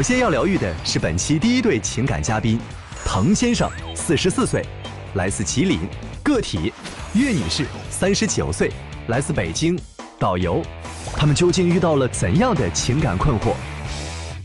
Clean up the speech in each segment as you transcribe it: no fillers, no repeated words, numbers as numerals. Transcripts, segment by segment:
首先要疗愈的是本期第一对情感嘉宾，滕先生，44岁，来自吉林；个体，岳女士，39岁，来自北京；导游，他们究竟遇到了怎样的情感困惑？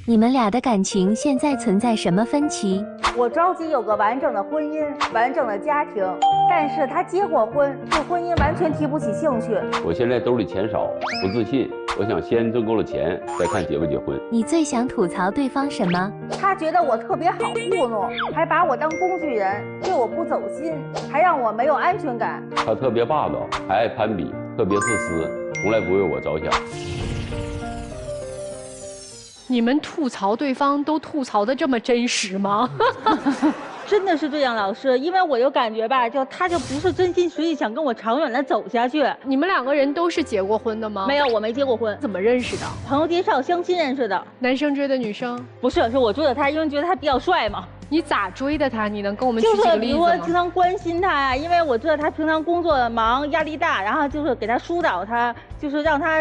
你们俩的感情现在存在什么分歧？我着急有个完整的婚姻，完整的家庭，但是他结过婚，对婚姻完全提不起兴趣。我现在兜里钱少，不自信，我想先挣够了钱，再看结不结婚。你最想吐槽对方什么？他觉得我特别好糊弄，还把我当工具人，对我不走心，还让我没有安全感。他特别霸道，还爱攀比，特别自私，从来不为我着想。你们吐槽对方都吐槽的这么真实吗？真的是这样，老师，因为我就感觉吧，他就不是真心实意想跟我长远的走下去。你们两个人都是结过婚的吗？没有，我没结过婚。怎么认识的？朋友介绍，相亲认识的。男生追的女生？不是，是我追的他，因为觉得他比较帅嘛。你咋追的他？你能跟我们举几就是比如个例子吗？说经常关心他呀，因为我知道他平常工作忙，压力大，然后就是给他疏导他，就是让他，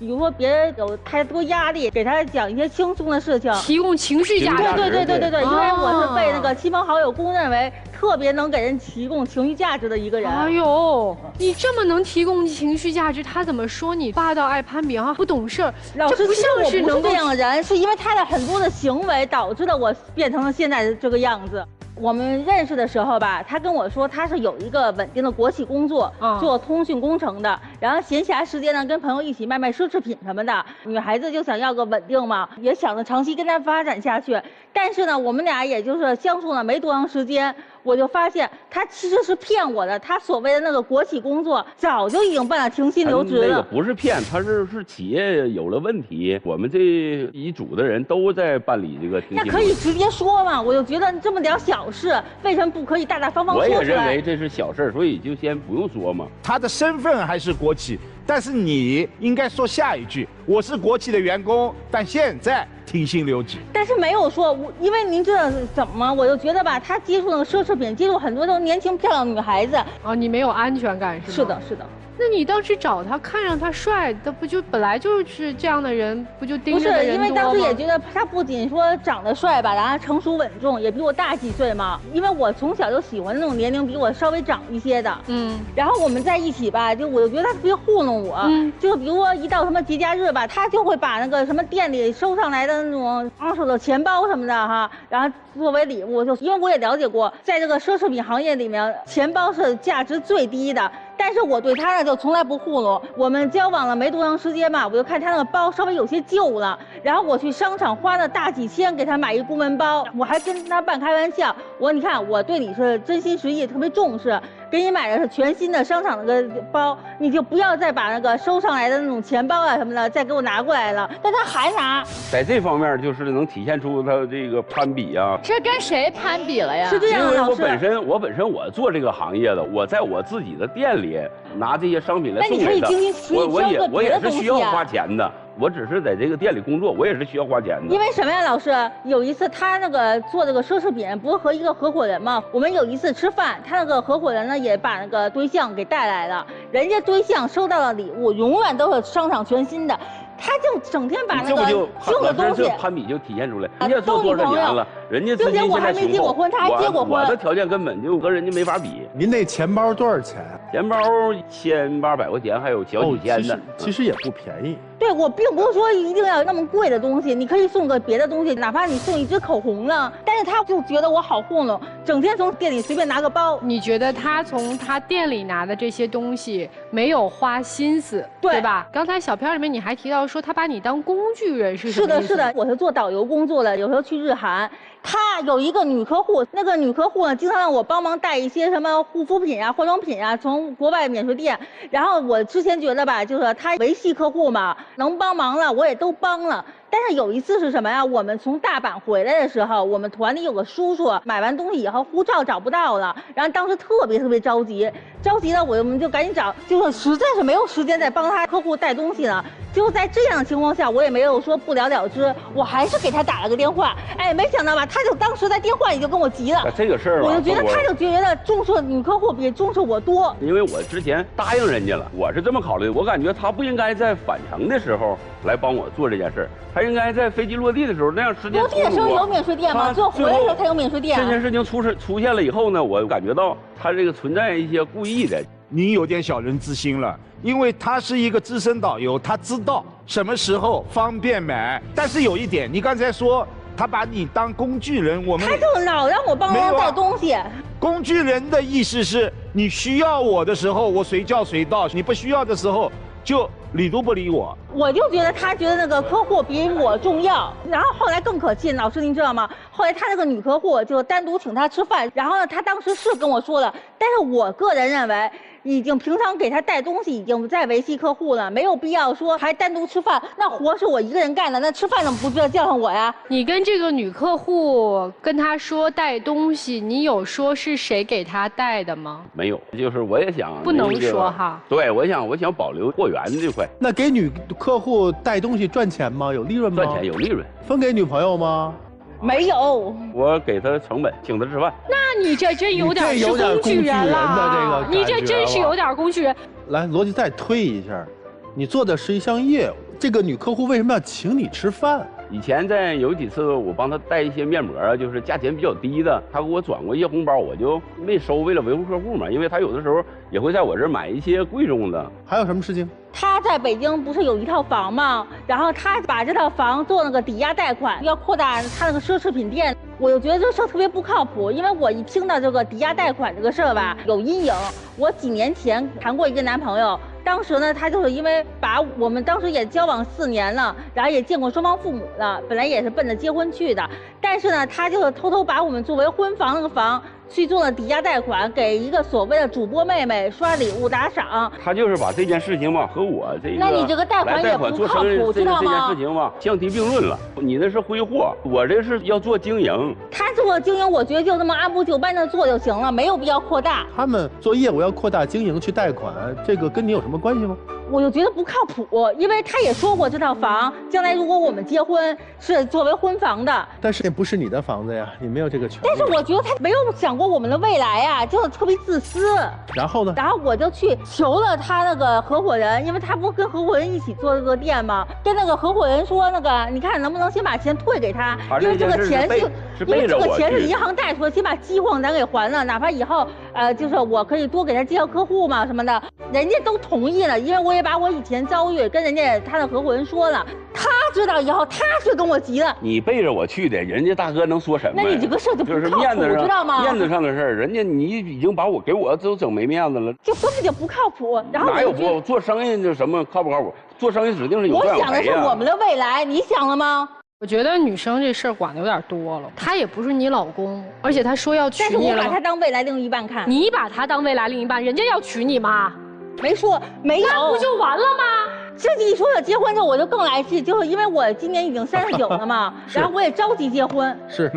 比如说别人有太多压力，给他讲一些轻松的事情，提供情绪价值。对，因为我是被那个亲朋好友公认为特别能给人提供情绪价值的一个人。哎呦，你这么能提供情绪价值，他怎么说你霸道爱攀比啊？不懂事儿？老师，这不像是能这样的人，是因为他的很多的行为导致了我变成了现在的这个样子。我们认识的时候吧，他跟我说他是有一个稳定的国企工作，做通讯工程的，然后闲暇时间呢跟朋友一起卖奢侈品什么的。女孩子就想要个稳定嘛，也想着长期跟他发展下去。但是呢，我们俩也就是相处了没多长时间，我就发现他其实是骗我的。他所谓的那个国企工作早就已经办了停薪留职了。那个不是骗，他是企业有了问题，我们这一组的人都在办理这个停薪留职。那可以直接说嘛，我就觉得这么点小事，为什么不可以大大方方说出来？我也认为这是小事，所以就先不用说嘛。他的身份还是国企，但是你应该说下一句：我是国企的员工，但现在停薪留职。但是没有说，因为您知道是怎么吗？我就觉得吧，他接触那个奢侈品，接触很多都是年轻漂亮女孩子。啊，你没有安全感是吗？是的，是的。那你当时找他，看上他帅，他不就本来就是这样的人，不就盯着的人多吗？不是，因为当时也觉得他不仅说长得帅吧，然后成熟稳重，也比我大几岁嘛。因为我从小就喜欢那种年龄比我稍微长一些的。然后我们在一起吧，我就觉得他特别糊弄我。就比如说一到什么节假日吧，他就会把那个什么店里收上来的那种二手的钱包什么的哈，然后作为礼物。就因为我也了解过，在这个奢侈品行业里面，钱包是价值最低的。但是我对他呢就从来不糊弄。我们交往了没多长时间吧，我就看他那个包稍微有些旧了，然后我去商场花了大几千给他买一公文包，我还跟他半开玩笑，我说你看我对你是真心实意，特别重视，给你买的是全新的商场那个包，你就不要再把那个收上来的那种钱包啊什么的再给我拿过来了。但他还拿，在这方面就是能体现出他这个攀比啊。这跟谁攀比了呀？是这样的，因为老师。我本身我做这个行业的，我在我自己的店里拿这些商品来送给他，我也是需要花钱的。我只是在这个店里工作，我也是需要花钱的。因为什么呀，老师？有一次他那个做这个奢侈品，不是和一个合伙人嘛？我们有一次吃饭，他那个合伙人呢也把那个对象给带来了，人家对象收到了礼物，永远都是商场全新的。他就整天把那个旧的东西，攀比就体现出来。人家做多少年了，人家自己我还没结过婚，他还结过婚，我的条件根本就和人家没法比。您那钱包多少钱？钱包1800块钱，还有小几千的，其实也不便宜。对，我并不是说一定要那么贵的东西，你可以送个别的东西，哪怕你送一支口红呢。但是他就觉得我好糊弄，整天从店里随便拿个包。你觉得他从他店里拿的这些东西没有花心思，对吧？刚才小片里面你还提到说他把你当工具人，是什么意思？是的，我是做导游工作的，有时候去日韩。他有一个女客户，那个女客户呢，经常让我帮忙带一些什么护肤品啊、化妆品啊，从国外免税店。然后我之前觉得吧，就是他维系客户嘛，能帮忙了我也都帮了。但是有一次是什么呀？我们从大阪回来的时候，我们团里有个叔叔买完东西以后护照找不到了，然后当时特别着急了，我们就赶紧找，就是实在是没有时间再帮他客户带东西了。就在这样的情况下，我也没有说不了了之，我还是给他打了个电话。哎，没想到吧，他就当时在电话里就跟我急了。这个事儿，我就觉得他就觉得重视女客户比重视我多。因为我之前答应人家了，我是这么考虑，我感觉他不应该在返程的时候来帮我做这件事，他应该在飞机落地的时候，那样时间落地的时候有免税店吗？最后回来的时候才有免税店。这件事情出现了以后呢，我感觉到他这个存在一些故意的。您有点小人之心了，因为他是一个资深导游，他知道什么时候方便买。但是有一点，你刚才说他把你当工具人，他就老让我帮忙带东西。工具人的意思是你需要我的时候，我随叫随到；你不需要的时候，就理都不理我。我就觉得他觉得那个客户比我重要。然后后来更可气，老师您知道吗？后来他那个女客户就单独请他吃饭，然后呢，他当时是跟我说了，但是我个人认为。已经平常给他带东西，已经在维系客户了，没有必要说还单独吃饭。那活是我一个人干的，那吃饭怎么不叫上我呀？你跟这个女客户跟她说带东西，你有说是谁给她带的吗？没有，就是我也想不能说哈。对，我想保留货源这块。那给女客户带东西赚钱吗？有利润吗？赚钱有利润。分给女朋友吗？没有，我给他成本，请他吃饭。那你这真有点是工具人了，你这真是有点工具人。来，逻辑再推一下，你做的是一项业务，这个女客户为什么要请你吃饭？以前有几次我帮他带一些面膜啊，就是价钱比较低的，他给我转过一些红包，我就没收，为了维护客户嘛，因为他有的时候也会在我这儿买一些贵重的。还有什么事情？他在北京不是有一套房吗？然后他把这套房做那个抵押贷款，要扩大他那个奢侈品店。我就觉得这事儿特别不靠谱，因为我一听到这个抵押贷款这个事儿吧，有阴影。我几年前谈过一个男朋友，当时呢，他就是因为把我们当时也交往4年了，然后也见过双方父母了，本来也是奔着结婚去的，但是呢，他就是偷偷把我们作为婚房那个房去做了抵押贷款，给一个所谓的主播妹妹刷礼物打赏。他就是把这件事情嘛和我这个，那你这个贷款也不靠谱，知道吗？这件事情嘛相提并论了。你那是挥霍，我这是要做经营。他做经营，我觉得就这么按部就班的做就行了，没有必要扩大。他们做业务要扩大经营去贷款，这个跟你有什么关系吗？我就觉得不靠谱，因为他也说过这套房将来如果我们结婚是作为婚房的，但是也不是你的房子呀，你没有这个权利。但是我觉得他没有想过我们的未来呀，就是特别自私。然后呢？然后我就去求了他那个合伙人，因为他不跟合伙人一起做这个店吗？跟那个合伙人说，那个你看能不能先把钱退给他，因为这个钱是银行贷出的，先把饥荒咱给还了，哪怕以后就是我可以多给他介绍客户嘛什么的，人家都同意了，因为我也把我以前遭遇跟人家他的合伙人说了，他知道以后他是跟我急了。你背着我去的，人家大哥能说什么？那你这个事儿就不靠谱，就是面子上，知道吗？面子上的事儿，人家你已经把我给我都整没面子了，这根本就不靠谱。然后哪有不做生意就什么靠不靠谱？做生意指定是有赚有赔啊。我想的是我们的未来，你想了吗？我觉得女生这事儿管的有点多了，他也不是你老公，而且他说要娶你了。但是我把他当未来另一半看。你把他当未来另一半，人家要娶你吗？没说，没有。那不就完了吗？这一说要结婚之后，我就更来气，就是因为我今年已经39了嘛，然后我也着急结婚。是。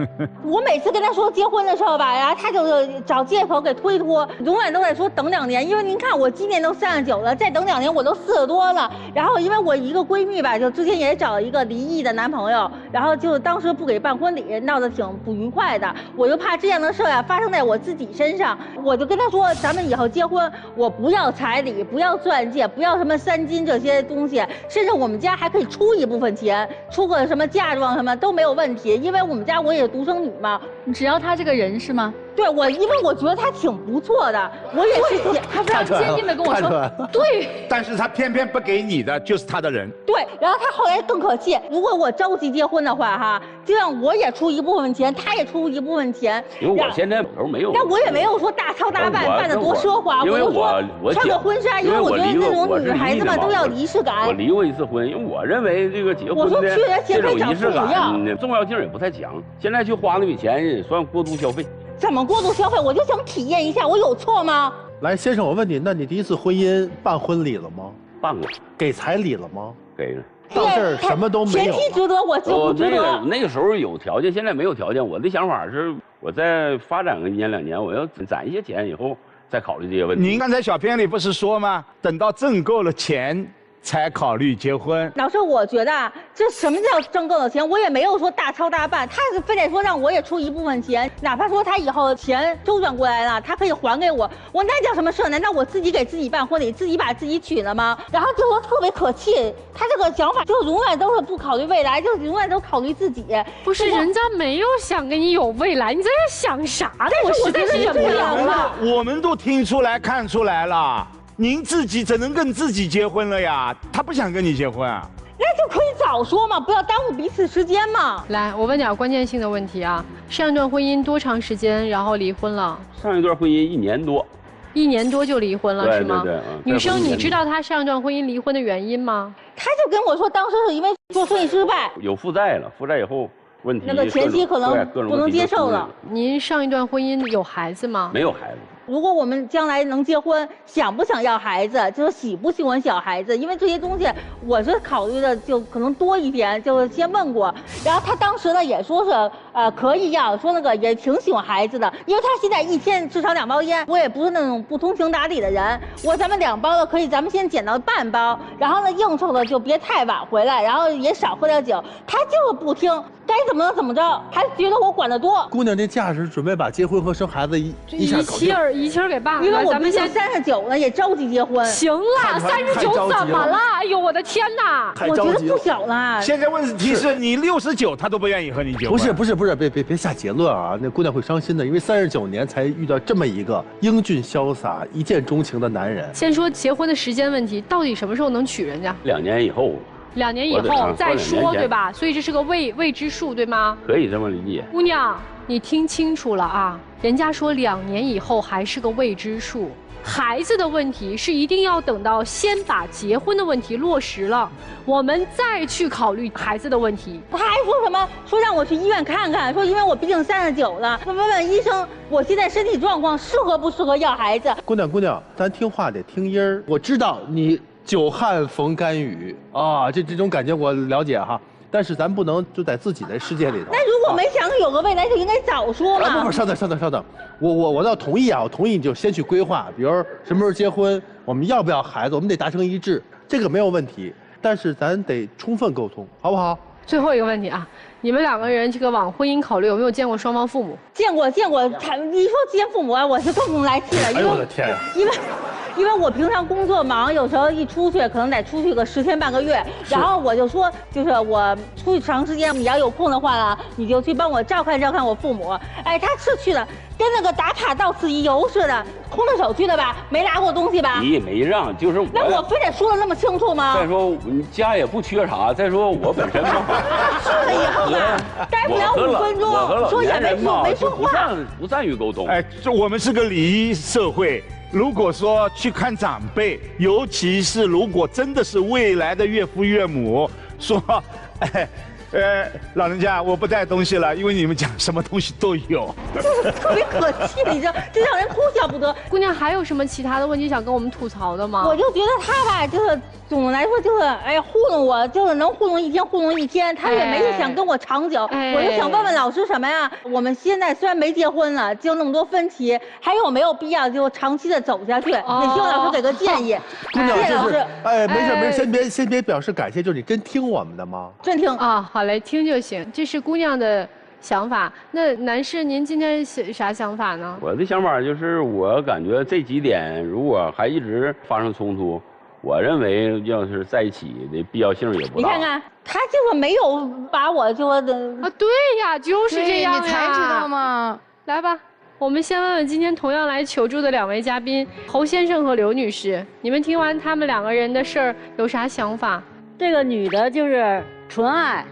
我每次跟他说结婚的时候吧，然后他就是找借口给推脱，永远都在说等2年，因为您看我今年都39了，再等2年我都40多了。然后因为我一个闺蜜吧，就之前也找了一个离异的男朋友，然后就当时不给办婚礼，闹得挺不愉快的。我就怕这样的事儿发生在我自己身上，我就跟他说，咱们以后结婚，我不要彩礼，不要钻戒，不要什么3金这些东西，甚至我们家还可以出一部分钱，出个什么嫁妆什么都没有问题，因为我们家我也是独生女嘛。只要他这个人是吗？对，因为我觉得他挺不错的，我也是他非常坚定的跟我说，对。但是他偏偏不给你的就是他的人。对，然后他后来更可气，如果我着急结婚的话哈，这样我也出一部分钱，他也出一部分钱。因为我现在头没有，但我也没有说大操大办，办得多奢华。因为我穿个婚纱，因为我觉得那种女孩子嘛都要仪式感。我离过一次婚，因为我认为这个结婚的这种仪式感重要性也不太强。现在去花那笔钱也算过度消费。怎么过度消费？我就想体验一下，我有错吗？来，先生，我问你，那你第一次婚姻办婚礼了吗？办过。给彩礼了吗？给了。到这儿什么都没有。前期值得，我就不值得。那个时候有条件，现在没有条件。我的想法是，我再发展个1年2年，我要攒一些钱以后再考虑这些问题。您刚才小片里不是说吗？等到挣够了钱，才考虑结婚。老师，我觉得这什么叫挣够了钱？我也没有说大操大办，他是非得说让我也出一部分钱，哪怕说他以后钱周转过来了，他可以还给我，我那叫什么事？难道我自己给自己办婚礼，自己把自己娶了吗？然后就说特别可气，他这个想法就永远都是不考虑未来，就永远都考虑自己。不是，人家没有想跟你有未来，你在这想啥呢？我实在是忍不了了。我们都听出来、看出来了。您自己只能跟自己结婚了呀，他不想跟你结婚啊，那就可以早说嘛，不要耽误彼此时间嘛。来，我问点关键性的问题啊，上一段婚姻多长时间，然后离婚了？上一段婚姻1年多，1年多就离婚了是吗？对。女生，你知道她上一段婚姻离婚的原因吗？她就跟我说，当时是因为做生意失败，有负债了，负债以后问题那个前妻可能不能接受了。您上一段婚姻有孩子吗？没有孩子。如果我们将来能结婚，想不想要孩子，就是喜不喜欢小孩子，因为这些东西我是考虑的就可能多一点，就是先问过。然后他当时呢也说是可以要，说那个也挺喜欢孩子的，因为他现在一天至少2包烟，我也不是那种不通情达理的人，咱们2包的可以，咱们先减到半包，然后呢应酬的就别太晚回来，然后也少喝点酒。他就是不听，该怎么怎么着，还觉得我管得多。姑娘这架势准备把结婚和生孩子一下搞定。一气儿给办了，因为我毕竟39了，也着急结婚。行了，39怎么了？哎呦，我的天哪！我觉得不小了。现在问题是你69，他都不愿意和你结婚。不是，别下结论啊！那姑娘会伤心的，因为39年才遇到这么一个英俊潇洒、一见钟情的男人。先说结婚的时间问题，到底什么时候能娶人家？2年以后。2年以后再说，对吧？所以这是个未知数，对吗？可以这么理解。姑娘，你听清楚了啊！人家说2年以后还是个未知数，孩子的问题是一定要等到先把结婚的问题落实了，我们再去考虑孩子的问题。他还说什么？说让我去医院看看，说因为我毕竟39了，问问医生，我现在身体状况适合不适合要孩子？姑娘，咱听话得听音儿。我知道你久旱逢甘雨啊，这种感觉我了解哈。但是咱不能就在自己的世界里头。那如果没想有个未来，就应该早说嘛。不，稍等，我倒同意啊，我同意你就先去规划，比如什么时候结婚，我们要不要孩子，我们得达成一致，这个没有问题。但是咱得充分沟通，好不好？最后一个问题啊，你们2个人这个往婚姻考虑，有没有见过双方父母？见过。你说见父母啊，我是更不来气了。哎呦我的天呀！因为我平常工作忙，有时候一出去可能得出去个10天半个月，然后我就说，就是我出去长时间，你要有空的话呢，你就去帮我照看我父母。哎，他是去了，跟那个打卡到此一游似的，空着手去的吧，没拿过东西吧？你也没让，就是我。那我非得说的那么清楚吗？再说你家也不缺啥，再说我本身嘛。去了以后吧，待不了5分钟，说也没说话，不善于沟通。哎，这我们是个礼仪社会。如果说去看长辈，尤其是如果真的是未来的岳父岳母，说，老人家我不带东西了，因为你们讲什么东西都有，就是特别可气，你知道，这让人哭笑不得。姑娘还有什么其他的问题想跟我们吐槽的吗？我就觉得他吧，就是总的来说就是，哎，糊弄我，就是能糊弄一天，他也没想跟我长久。我就想问问老师什么呀？我们现在虽然没结婚了，就那么多分歧，还有没有必要就长期的走下去？也希望老师给个建议。姑娘，就是，没事，先别表示感谢，就是你真听我们的吗？真听啊，好嘞，听就行。这是姑娘的想法。那男士，您今天啥想法呢？我的想法就是，我感觉这几点如果还一直发生冲突，我认为要是在一起的必要性也不大。你看看，他就是没有把我就啊，对呀，就是这样呀，你才知道吗？来吧，我们先问问今天同样来求助的2位嘉宾侯先生和刘女士，你们听完他们2个人的事儿有啥想法？这个女的就是纯爱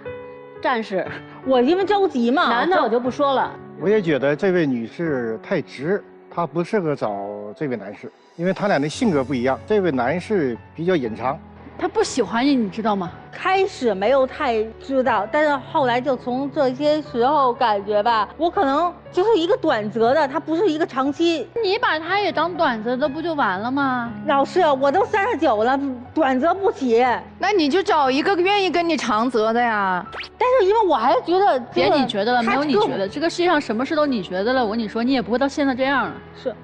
战士，我因为着急嘛。男的我就不说了。我也觉得这位女士太直，她不适合找这位男士，因为他俩的性格不一样。这位男士比较隐藏，他不喜欢你，你知道吗？开始没有太知道，但是后来就从这些时候感觉吧，我可能就是一个短则的，它不是一个长期。你把他也当短则的不就完了吗？老师，我都39了，短则不起。那你就找一个愿意跟你长则的呀。但是因为我还是觉得，别你觉得了，没有你觉得，这个世界上什么事都你觉得了，我跟你说，你也不会到现在这样了。是。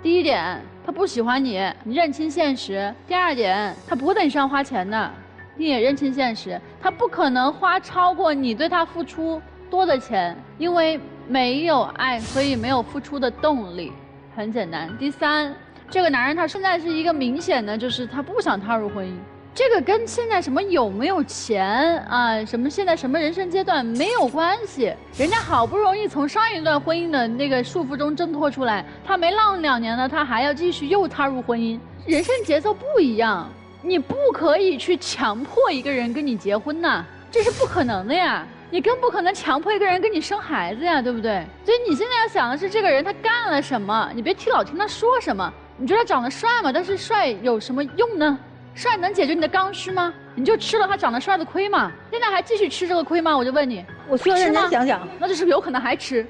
第一点，他不喜欢你，你认清现实；第二点，他不会在你身上花钱的，你也认清现实，他不可能花超过你对他付出多的钱，因为没有爱，所以没有付出的动力，很简单。第三，这个男人他现在是一个明显的，就是他不想踏入婚姻。这个跟现在什么有没有钱啊，什么现在什么人生阶段没有关系。人家好不容易从上一段婚姻的那个束缚中挣脱出来，他没浪2年呢，他还要继续又踏入婚姻。人生节奏不一样，你不可以去强迫一个人跟你结婚呐，这是不可能的呀。你更不可能强迫一个人跟你生孩子呀，对不对？所以你现在要想的是这个人他干了什么，你别老听他说什么。你觉得他长得帅吗？但是帅有什么用呢？帅能解决你的刚需吗？你就吃了他长得帅的亏吗？现在还继续吃这个亏吗？我就问你，我需要认真想想，那就是有可能还吃。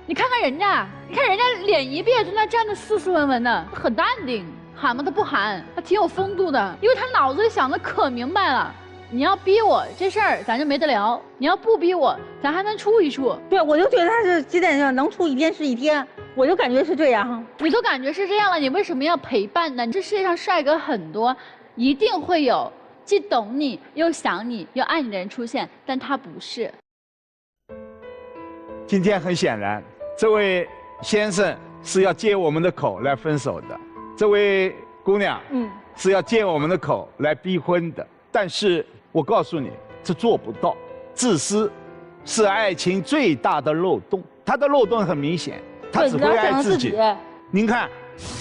你看看人家，你看人家脸一别，在那站得斯斯文文的，很淡定，喊吗？他不喊，他挺有风度的，因为他脑子里想的可明白了。你要逼我这事儿，咱就没得聊；你要不逼我，咱还能处一处。对，我就觉得他是基本上能处一天是一天，我就感觉是这样。你都感觉是这样了，你为什么要陪伴呢？这世界上帅哥很多，一定会有既懂你又想你又爱你的人出现，但他不是。今天很显然，这位先生是要借我们的口来分手的，这位姑娘，是要借我们的口来逼婚的。但是我告诉你，这做不到。自私是爱情最大的漏洞，它的漏洞很明显，他只会爱自己。您看，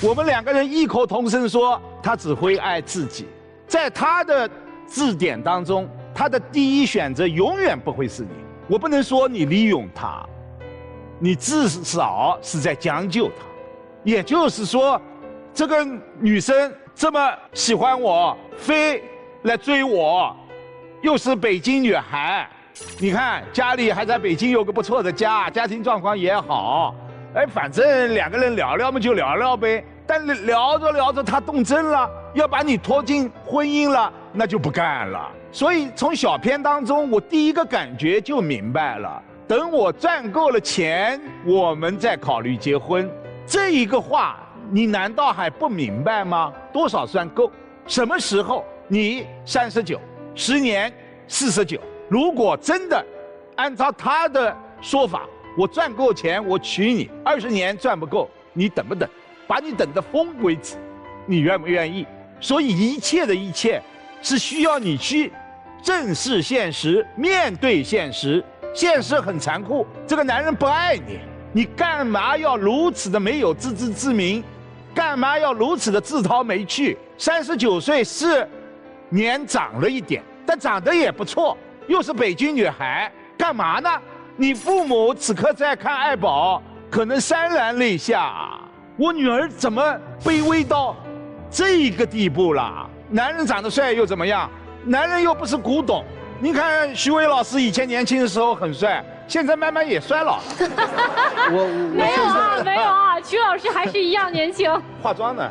我们2个人异口同声说他只会爱自己，在他的字典当中，他的第一选择永远不会是你。我不能说你利用他，你至少是在将就他。也就是说，这个女生这么喜欢我，非来追我，又是北京女孩，你看家里还在北京有个不错的家，家庭状况也好，反正2个人聊聊嘛就聊聊呗。但聊着聊着他动真了，要把你拖进婚姻了，那就不干了。所以从小片当中，我第一个感觉就明白了，等我赚够了钱，我们再考虑结婚。这一个话，你难道还不明白吗？多少算够？什么时候？你39， 10年49。如果真的按照他的说法，我赚够钱我娶你，20年赚不够，你等不等？把你等得疯为止，你愿不愿意？所以一切的一切是需要你去正视现实，面对现实。现实很残酷，这个男人不爱你，你干嘛要如此的没有自知之明？干嘛要如此的自讨没趣？39岁是年长了一点，但长得也不错，又是北京女孩，干嘛呢？你父母此刻在看爱宝，可能潸然泪下。我女儿怎么卑微到这个地步了？男人长得帅又怎么样？男人又不是古董。您看徐伟老师以前年轻的时候很帅，现在慢慢也衰老了。没有啊，没有啊，徐老师还是一样年轻。化妆呢？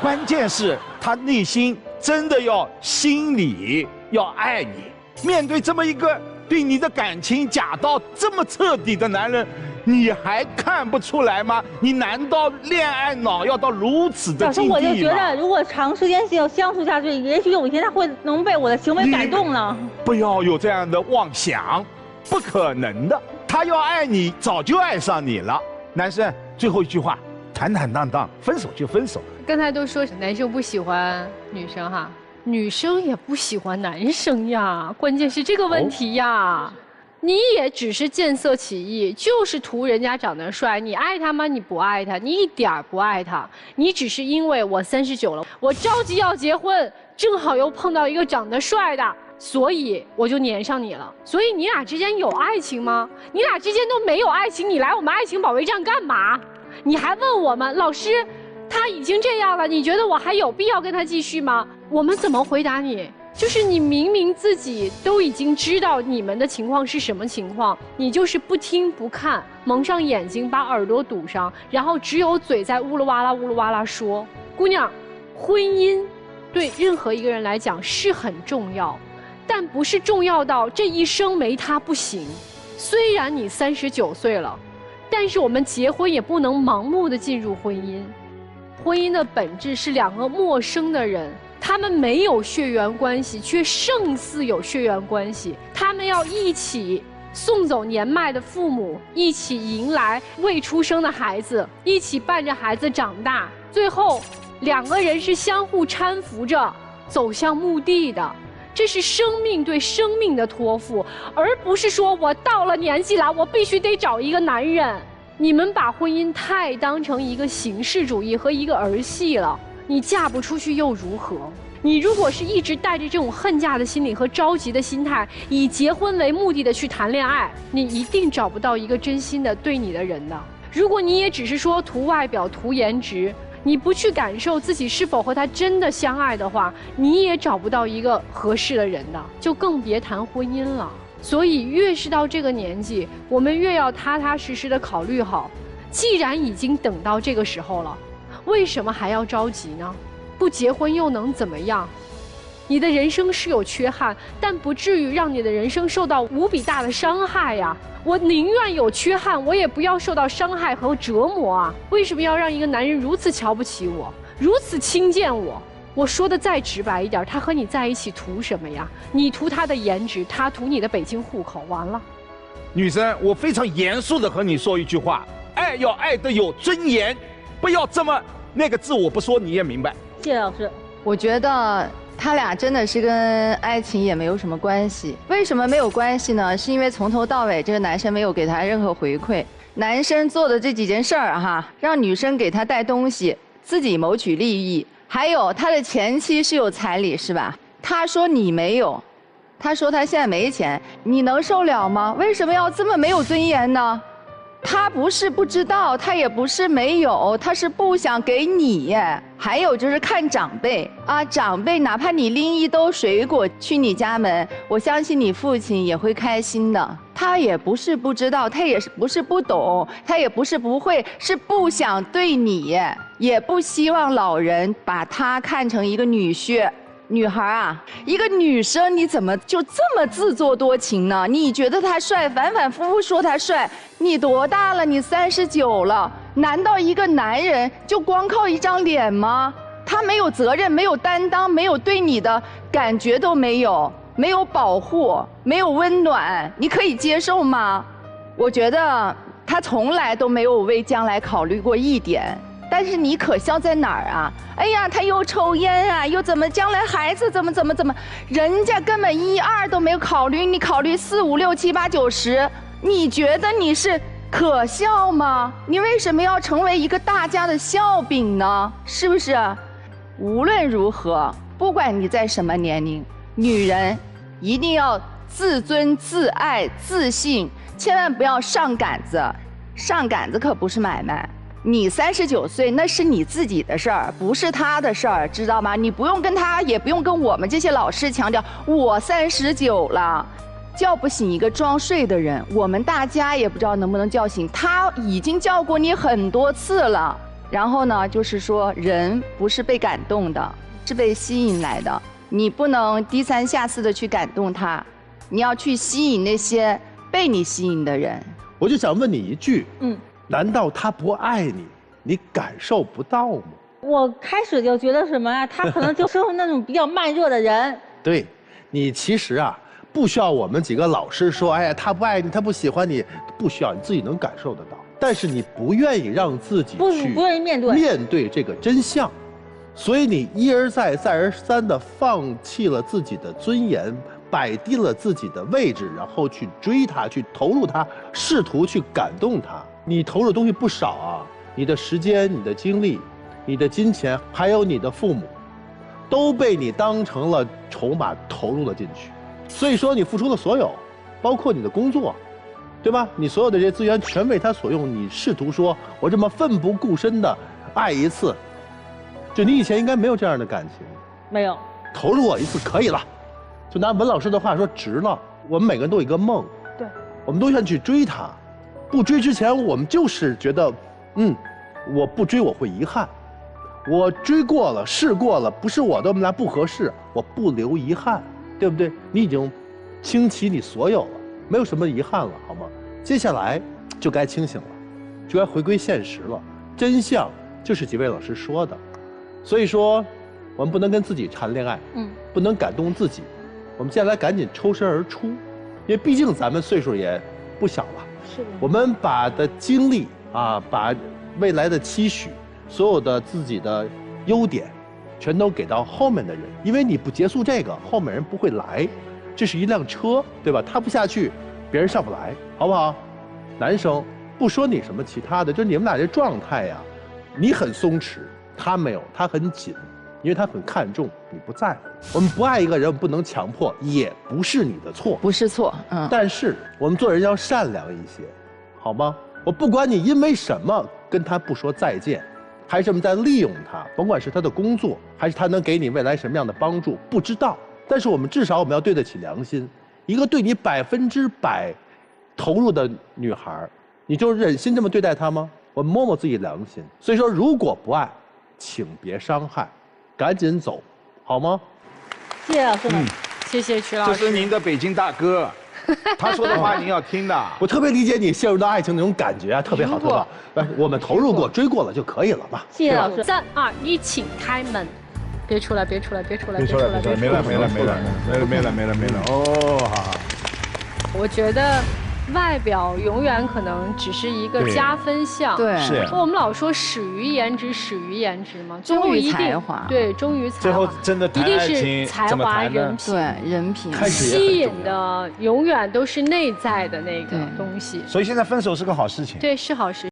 关键是他内心真的要心里要爱你。面对这么一个对你的感情假到这么彻底的男人，你还看不出来吗？你难道恋爱脑要到如此的境地吗？我就觉得，如果长时间相处下去，也许有一天他会能被我的行为感动了。不要有这样的妄想，不可能的。他要爱你，早就爱上你了。男生最后一句话，坦坦荡荡，分手就分手。刚才都说男生不喜欢女生哈，女生也不喜欢男生呀，关键是这个问题呀。你也只是见色起意，就是图人家长得帅。你爱他吗？你不爱他，你一点儿不爱他。你只是因为我39了，我着急要结婚，正好又碰到一个长得帅的，所以我就粘上你了。所以你俩之间有爱情吗？你俩之间都没有爱情，你来我们爱情保卫战干嘛？你还问我们老师，他已经这样了，你觉得我还有必要跟他继续吗？我们怎么回答你？就是你明明自己都已经知道你们的情况是什么情况，你就是不听不看，蒙上眼睛把耳朵堵上，然后只有嘴在呜噜哇啦呜噜哇啦说。姑娘，婚姻对任何一个人来讲是很重要，但不是重要到这一生没他不行。虽然你39岁了，但是我们结婚也不能盲目的进入婚姻。婚姻的本质是两个陌生的人，他们没有血缘关系，却胜似有血缘关系。他们要一起送走年迈的父母，一起迎来未出生的孩子，一起伴着孩子长大，最后两个人是相互搀扶着走向墓地的。这是生命对生命的托付，而不是说我到了年纪了，我必须得找一个男人。你们把婚姻太当成一个形式主义和一个儿戏了，你嫁不出去又如何？你如果是一直带着这种恨嫁的心理和着急的心态，以结婚为目的的去谈恋爱，你一定找不到一个真心的对你的人的。如果你也只是说图外表、图颜值，你不去感受自己是否和他真的相爱的话，你也找不到一个合适的人的，就更别谈婚姻了。所以越是到这个年纪，我们越要踏踏实实的考虑好，既然已经等到这个时候了，为什么还要着急呢？不结婚又能怎么样？你的人生是有缺憾，但不至于让你的人生受到无比大的伤害呀。我宁愿有缺憾，我也不要受到伤害和折磨啊！为什么要让一个男人如此瞧不起我，如此轻贱我？我说的再直白一点，他和你在一起图什么呀？你图他的颜值，他图你的北京户口，完了。女生，我非常严肃的和你说一句话：爱要爱得有尊严，不要这么那个字我不说你也明白。谢谢老师。我觉得他俩真的是跟爱情也没有什么关系。为什么没有关系呢？是因为从头到尾这个男生没有给他任何回馈。男生做的这几件事儿哈，让女生给他带东西，自己谋取利益，还有他的前妻是有彩礼是吧？他说你没有，他说他现在没钱，你能受了吗？为什么要这么没有尊严呢？他不是不知道，他也不是没有，他是不想给你。还有就是看长辈啊，长辈哪怕你拎一兜水果去你家门，我相信你父亲也会开心的。他也不是不知道，他也不是不懂，他也不是不会，是不想对你，也不希望老人把他看成一个女婿。女孩啊，一个女生你怎么就这么自作多情呢？你觉得他帅，反反复复说他帅，你多大了？你39了，难道一个男人就光靠一张脸吗？他没有责任，没有担当，没有对你的感觉都没有，没有保护，没有温暖，你可以接受吗？我觉得他从来都没有为将来考虑过一点。但是你可笑在哪儿啊？哎呀，他又抽烟啊，又怎么将来孩子怎么，人家根本1、2都没有考虑，你考虑4、5、6、7、8、9、10，你觉得你是可笑吗？你为什么要成为一个大家的笑柄呢？是不是？无论如何，不管你在什么年龄，女人一定要自尊、自爱、自信，千万不要上杆子，上杆子可不是买卖。你39岁，那是你自己的事儿，不是他的事儿，知道吗？你不用跟他，也不用跟我们这些老师强调我39了，叫不醒一个装睡的人。我们大家也不知道能不能叫醒他，已经叫过你很多次了。然后呢，就是说人不是被感动的，是被吸引来的。你不能低三下四的去感动他，你要去吸引那些被你吸引的人。我就想问你一句，难道他不爱你，你感受不到吗？我开始就觉得什么呀，他可能就是那种比较慢热的人。对，你其实啊，不需要我们几个老师说，哎呀，他不爱你，他不喜欢你，不需要，你自己能感受得到。但是你不愿意让自己不愿意面对这个真相，所以你一而再再而三的放弃了自己的尊严，摆低了自己的位置，然后去追他，去投入他，试图去感动他。你投入的东西不少啊，你的时间、你的精力、你的金钱，还有你的父母，都被你当成了筹码投入了进去。所以说你付出的所有，包括你的工作，对吧？你所有的这些资源全为他所用，你试图说我这么奋不顾身的爱一次，就你以前应该没有这样的感情。没有。投入我一次可以了，就拿文老师的话说，值了。我们每个人都有一个梦，对，我们都想去追它。不追之前，我们就是觉得，我不追我会遗憾，我追过了试过了，不是我的，我们俩不合适，我不留遗憾，对不对？你已经倾其你所有了，没有什么遗憾了，好吗？接下来就该清醒了，就该回归现实了。真相就是几位老师说的，所以说我们不能跟自己谈恋爱，不能感动自己，我们接下来赶紧抽身而出，因为毕竟咱们岁数也不小了。是的。我们把的精力啊，把未来的期许，所有的自己的优点，全都给到后面的人，因为你不结束这个，后面人不会来。这是一辆车，对吧？他不下去，别人上不来，好不好？男生。不说你什么其他的，就是你们俩这状态呀，你很松弛，他没有，他很紧，因为他很看重，你不在乎。我们不爱一个人，我们不能强迫，也不是你的错，不是错，但是我们做人要善良一些，好吗？我不管你因为什么跟他不说再见，还是我们在利用他，甭管是他的工作，还是他能给你未来什么样的帮助，不知道。但是我们至少我们要对得起良心，一个对你100%投入的女孩。你就忍心这么对待他吗？我们摸摸自己良心。所以说，如果不爱，请别伤害，赶紧走，好吗？谢谢老师们，谢谢曲老师。这是您的北京大哥，他说的话您要听的。我特别理解你陷入到爱情那种感觉啊，特别好，特别好。我们投入过、追过了就可以了嘛。谢谢老师。3、2、1，请开门。别出来！别出来！别出来！别出来！没了！哦，好。我觉得。外表永远可能只是一个加分项，对，是。我们老说始于颜值，始于颜值嘛，忠于才华，对，忠于才华。最后真的一定是才华、人品，对，人品。吸引的永远都是内在的那个东西。所以现在分手是个好事情。对，是好事。